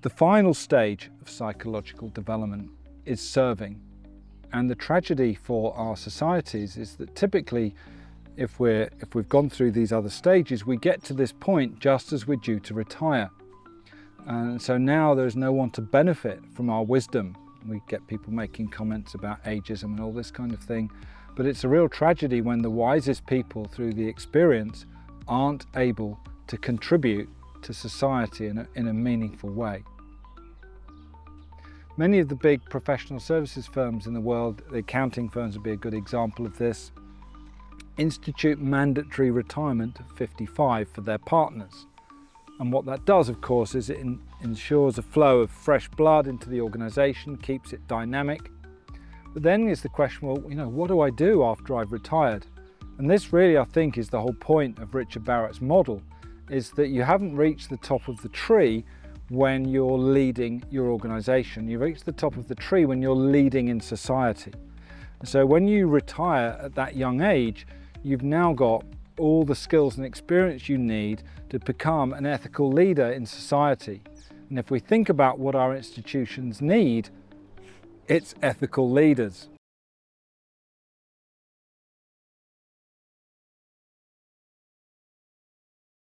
The final stage of psychological development is serving. And the tragedy for our societies is that typically if we've gone through these other stages, we get to this point just as we're due to retire. And so now there's no one to benefit from our wisdom. We get people making comments about ageism and all this kind of thing. But it's a real tragedy when the wisest people through the experience aren't able to contribute to society in a meaningful way. Many of the big professional services firms in the world, the accounting firms would be a good example of this, institute mandatory retirement at 55 for their partners. And what that does, of course, is it ensures a flow of fresh blood into the organisation, keeps it dynamic. But then is the question, well, what do I do after I've retired? And this really, I think, is the whole point of Richard Barratt's model, is that you haven't reached the top of the tree when you're leading your organisation. You reach the top of the tree when you're leading in society. So when you retire at that young age, you've now got all the skills and experience you need to become an ethical leader in society. And if we think about what our institutions need, it's ethical leaders.